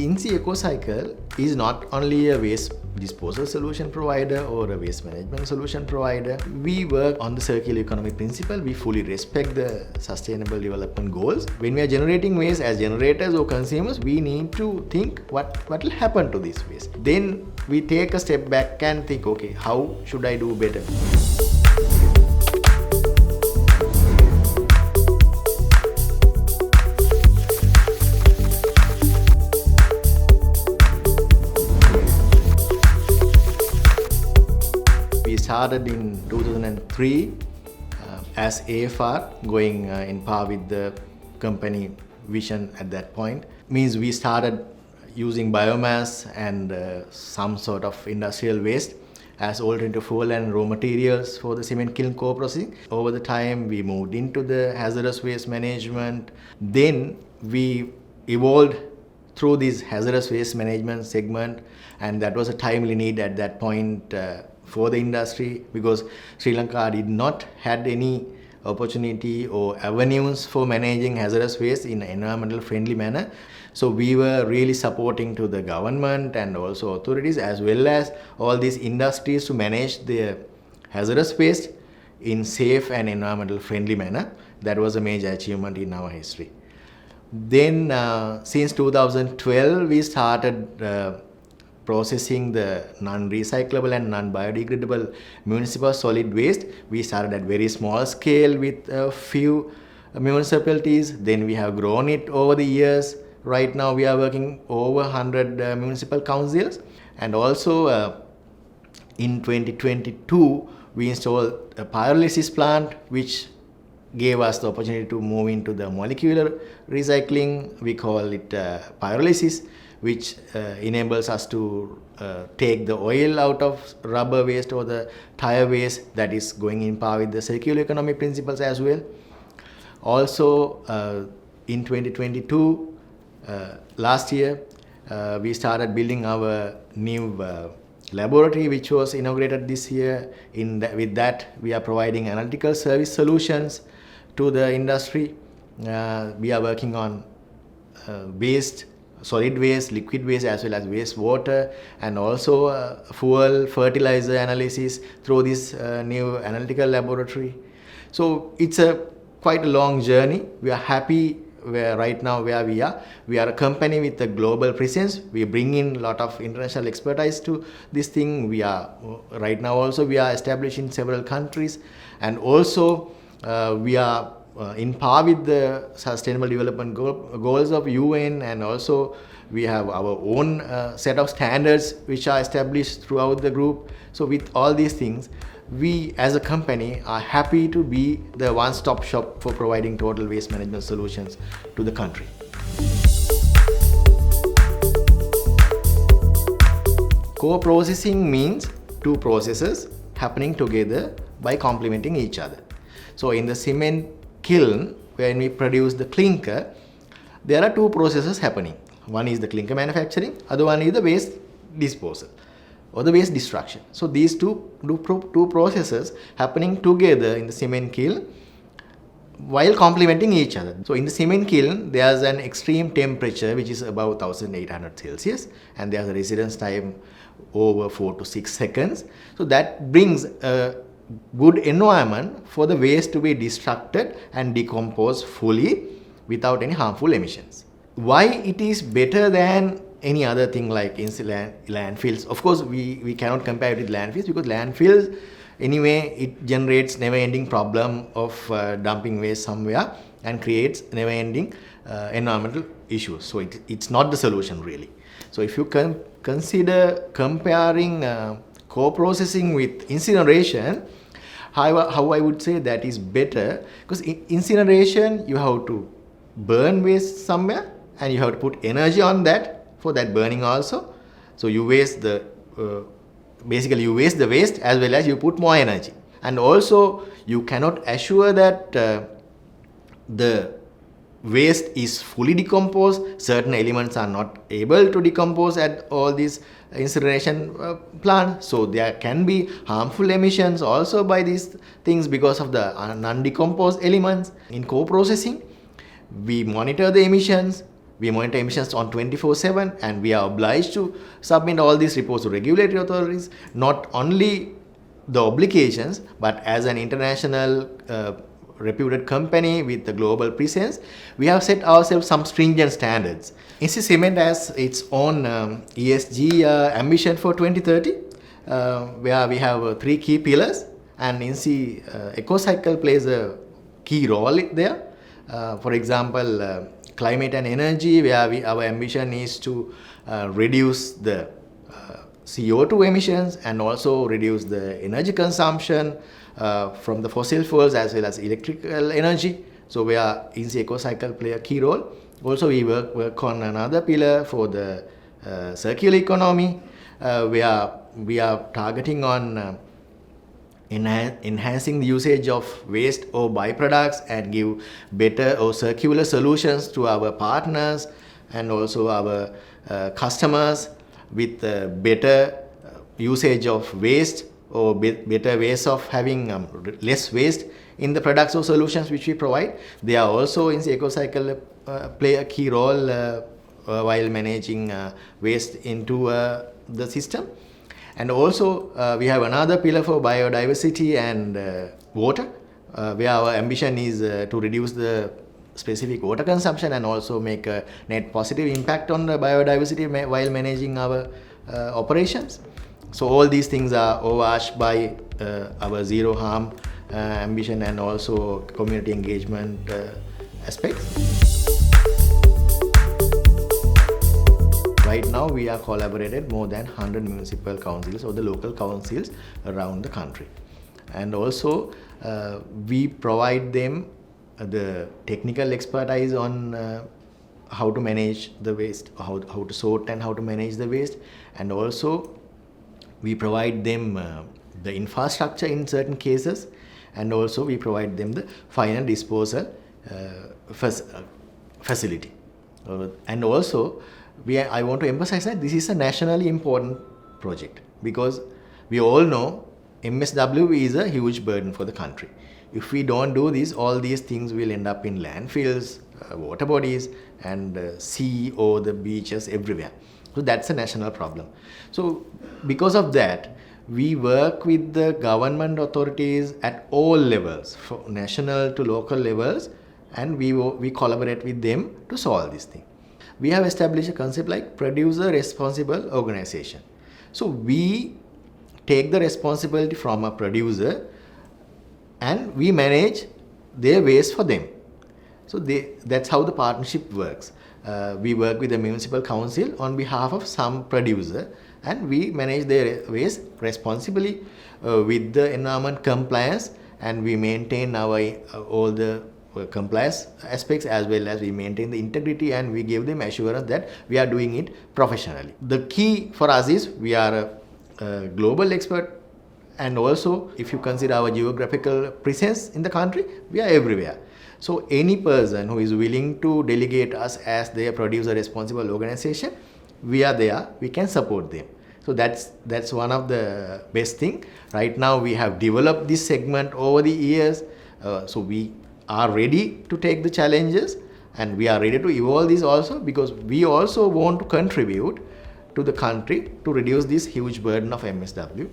INSEE Ecocycle is not only a waste disposal solution provider or a waste management solution provider. We work on the circular economy principle. We fully respect the sustainable development goals. When we are generating waste as generators or consumers, we need to think what will happen to this waste. Then we take a step back and think, okay, how should I do better? We started in 2003 as AFR, going in par with the company vision at that point. Means we started using biomass and some sort of industrial waste as alternative fuel and raw materials for the cement kiln co-processing. Over the time, we moved into the hazardous waste management. Then we evolved through this hazardous waste management segment, and that was a timely need at that point for the industry, because Sri Lanka did not had any opportunity or avenues for managing hazardous waste in an environmental friendly manner. So we were really supporting to the government and also authorities as well as all these industries to manage their hazardous waste in safe and environmental friendly manner. That was a major achievement in our history. Then since 2012 we started processing the non-recyclable and non-biodegradable municipal solid waste. We started at very small scale with a few municipalities. Then we have grown it over the years. Right now we are working over 100 municipal councils. And also in 2022 we installed a pyrolysis plant which gave us the opportunity to move into the molecular recycling. We call it pyrolysis, which enables us to take the oil out of rubber waste or the tire waste, that is going in par with the circular economy principles as well. Also, in 2022, last year, we started building our new laboratory, which was inaugurated this year. With that, we are providing analytical service solutions to the industry. We are working on waste, solid waste, liquid waste as well as wastewater, and also fuel, fertilizer analysis through this new analytical laboratory. So it's quite a long journey. We are happy right now where we are. We are a company with a global presence. We bring in a lot of international expertise to this thing. We are right now also we are established in several countries, and also we are in par with the sustainable development goals of UN, and also we have our own set of standards which are established throughout the group. So with all these things, we as a company are happy to be the one-stop shop for providing total waste management solutions to the country. Co-processing means two processes happening together by complementing each other. So in the cement kiln, when we produce the clinker, there are two processes happening. One is the clinker manufacturing, other one is the waste disposal or the waste destruction. So these two processes happening together in the cement kiln while complementing each other. So in the cement kiln, there's an extreme temperature which is about 1800 Celsius, and there's a residence time over 4 to 6 seconds. So that brings a good environment for the waste to be destructed and decomposed fully without any harmful emissions. Why it is better than any other thing like landfills? Of course, we cannot compare it with landfills, because landfills, anyway, it generates never-ending problem of dumping waste somewhere and creates never-ending environmental issues. So it's not the solution really. So if you consider comparing co-processing with incineration, how I would say that is better, because in incineration you have to burn waste somewhere and you have to put energy on that for that burning also. So you waste basically you waste the waste as well as you put more energy. And also you cannot assure that the waste is fully decomposed. Certain elements are not able to decompose at all these incineration plants. So there can be harmful emissions also by these things because of the non-decomposed elements. In co-processing, we monitor the emissions, We monitor emissions on 24/7, and we are obliged to submit all these reports to regulatory authorities, not only the obligations, but as an international reputed company with a global presence, we have set ourselves some stringent standards. INSEE Cement has its own ESG ambition for 2030, where we have three key pillars, and INSEE Ecocycle plays a key role there. For example, climate and energy, where our ambition is to reduce the CO2 emissions and also reduce the energy consumption from the fossil fuels as well as electrical energy. So where INSEE Ecocycle play a key role. Also we work on another pillar for the circular economy, where we are targeting on enhancing the usage of waste or byproducts and give better or circular solutions to our partners and also our customers with better usage of waste or better ways of having less waste in the products or solutions which we provide. They are also in the Ecocycle play a key role while managing waste into the system. And also we have another pillar for biodiversity and water, where our ambition is to reduce the specific water consumption and also make a net positive impact on the biodiversity while managing our operations. So all these things are overarched by our zero harm ambition and also community engagement aspects. Right now we are collaborated more than 100 municipal councils or the local councils around the country. And also we provide them the technical expertise on how to manage the waste, how to sort and how to manage the waste, and also we provide them the infrastructure in certain cases, and also we provide them the final disposal facility. And also I want to emphasize that this is a nationally important project, because we all know MSW is a huge burden for the country. If we don't do this, all these things will end up in landfills, water bodies, and sea or the beaches everywhere. So that's a national problem. So because of that, we work with the government authorities at all levels, from national to local levels, and we collaborate with them to solve this thing. We have established a concept like producer responsible organization. So we take the responsibility from a producer and we manage their waste for them. So that's how the partnership works. We work with the municipal council on behalf of some producer, and we manage their waste responsibly with the environment compliance, and we maintain our all the compliance aspects, as well as we maintain the integrity, and we give them assurance that we are doing it professionally. The key for us is we are a global expert, and also if you consider our geographical presence in the country, we are everywhere. So any person who is willing to delegate us as their producer responsible organization, we are there, we can support them. So that's one of the best thing. Right now we have developed this segment over the years, so we are ready to take the challenges, and we are ready to evolve this also, because we also want to contribute to the country to reduce this huge burden of MSW.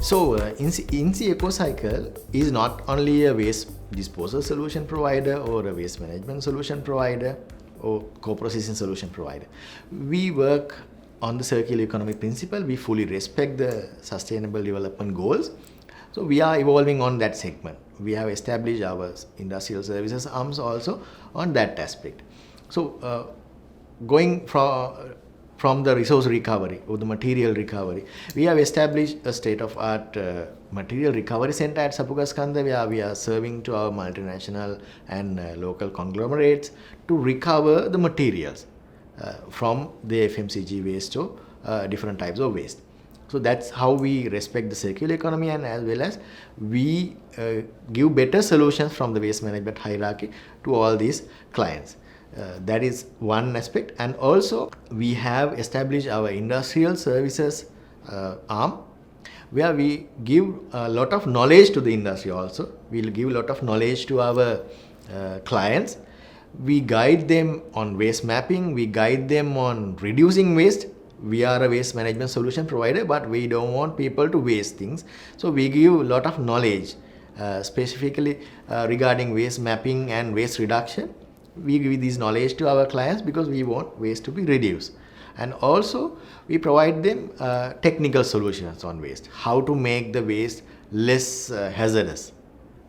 So INSEE Ecocycle is not only a waste disposal solution provider or a waste management solution provider or co-processing solution provider. We work on the circular economy principle. We fully respect the sustainable development goals. So we are evolving on that segment. We have established our industrial services arms also on that aspect. So going from the resource recovery or the material recovery, we have established a state-of-art material recovery center at Sapugaskanda, where we are serving to our multinational and local conglomerates to recover the materials from the FMCG waste or different types of waste. So that's how we respect the circular economy, and as well as we give better solutions from the waste management hierarchy to all these clients. That is one aspect. And also we have established our industrial services arm, where we give a lot of knowledge to the industry also. We'll give a lot of knowledge to our clients. We guide them on waste mapping, we guide them on reducing waste. We are a waste management solution provider, but we don't want people to waste things. So we give a lot of knowledge specifically regarding waste mapping and waste reduction. We give this knowledge to our clients because we want waste to be reduced. And also we provide them technical solutions on waste, how to make the waste less hazardous.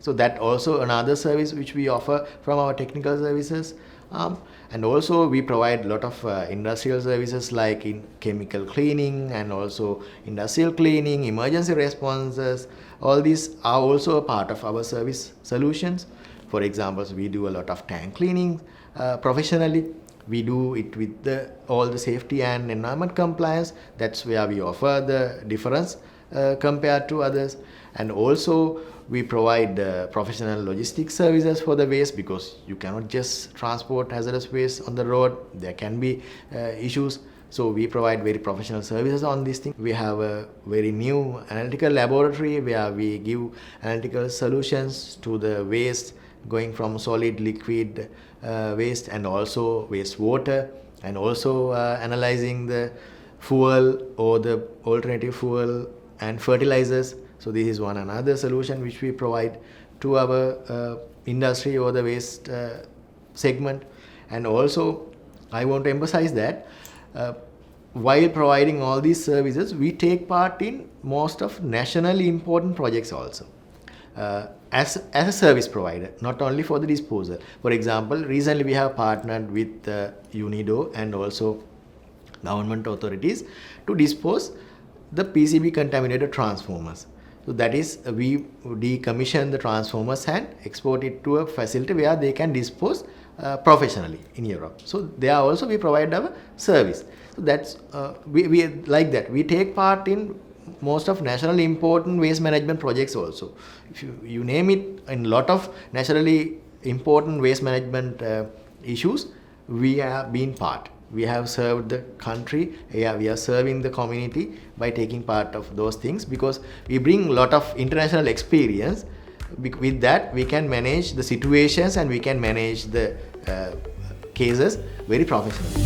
So that also another service which we offer from our technical services. And also we provide a lot of industrial services like in chemical cleaning and also industrial cleaning, emergency responses. All these are also a part of our service solutions. For example, we do a lot of tank cleaning professionally. We do it with all the safety and environment compliance. That's where we offer the difference compared to others. And also we provide professional logistics services for the waste, because you cannot just transport hazardous waste on the road. There can be issues. So we provide very professional services on this thing. We have a very new analytical laboratory where we give analytical solutions to the waste going from solid, liquid waste and also wastewater, and also analyzing the fuel or the alternative fuel and fertilizers. So this is one another solution which we provide to our industry or the waste segment. And also I want to emphasize that while providing all these services, we take part in most of nationally important projects also. As a service provider, not only for the disposal. For example, recently we have partnered with UNIDO and also government authorities to dispose the PCB contaminated transformers. So that is, we decommission the transformers and export it to a facility where they can dispose professionally in Europe. So there also we provide our service. So that's we like that. We take part in most of nationally important waste management projects also. If you name it, in lot of nationally important waste management issues, we have been part. We have served the country, we are serving the community by taking part of those things, because we bring a lot of international experience. With that, we can manage the situations and we can manage the cases very professionally.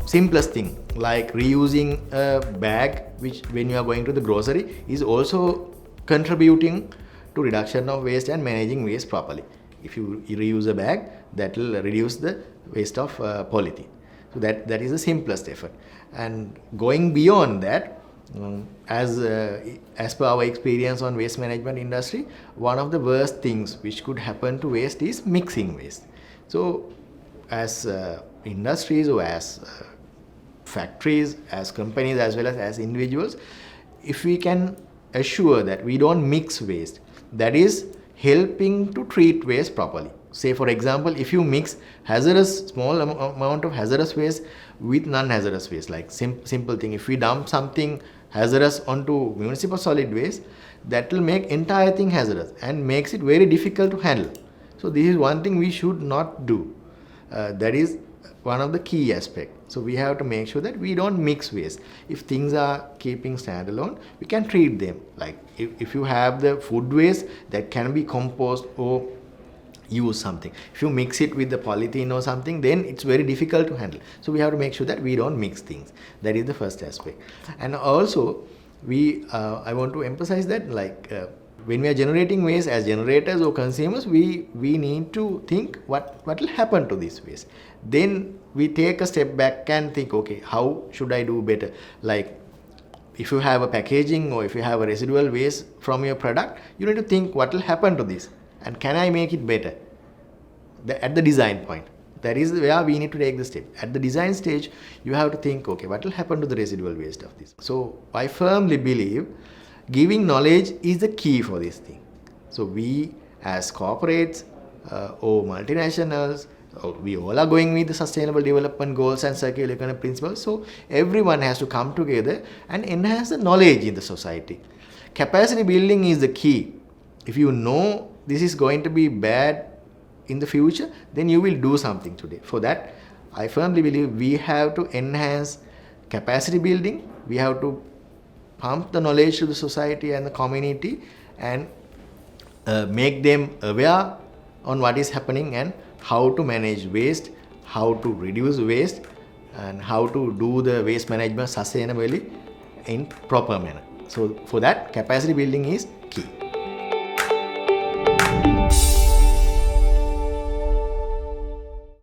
Simplest thing like reusing a bag, which when you are going to the grocery, is also contributing to reduction of waste and managing waste properly. If you reuse a bag, that will reduce the waste of polythene. So that is the simplest effort. And going beyond that, as per our experience on waste management industry, one of the worst things which could happen to waste is mixing waste. So as industries or as factories, as companies, as well as individuals, if we can assure that we don't mix waste, that is helping to treat waste properly. Say for example, if you mix small amount of hazardous waste with non-hazardous waste, like simple thing, if we dump something hazardous onto municipal solid waste, that will make entire thing hazardous and makes it very difficult to handle. So this is one thing we should not do. That is one of the key aspects. So we have to make sure that we don't mix waste. If things are keeping standalone, we can treat them. Like if you have the food waste that can be composed or use something. If you mix it with the polythene or something, then it's very difficult to handle. So we have to make sure that we don't mix things. That is the first aspect. And also, I want to emphasize that when we are generating waste as generators or consumers, we need to think what will happen to this waste. Then we take a step back and think, okay, how should I do better? Like if you have a packaging or if you have a residual waste from your product, you need to think what will happen to this and can I make it better at the design point. That is where we need to take the step. At the design stage, you have to think, okay, what will happen to the residual waste of this? So I firmly believe giving knowledge is the key for this thing. So we as corporates or multinationals, we all are going with the sustainable development goals and circular economy principles. So everyone has to come together and enhance the knowledge in the society. Capacity building is the key. If you know this is going to be bad in the future, then you will do something today. For that, I firmly believe we have to enhance capacity building, we have to pump the knowledge to the society and the community and make them aware on what is happening and how to manage waste, how to reduce waste, and how to do the waste management sustainably in proper manner. So for that, capacity building is key.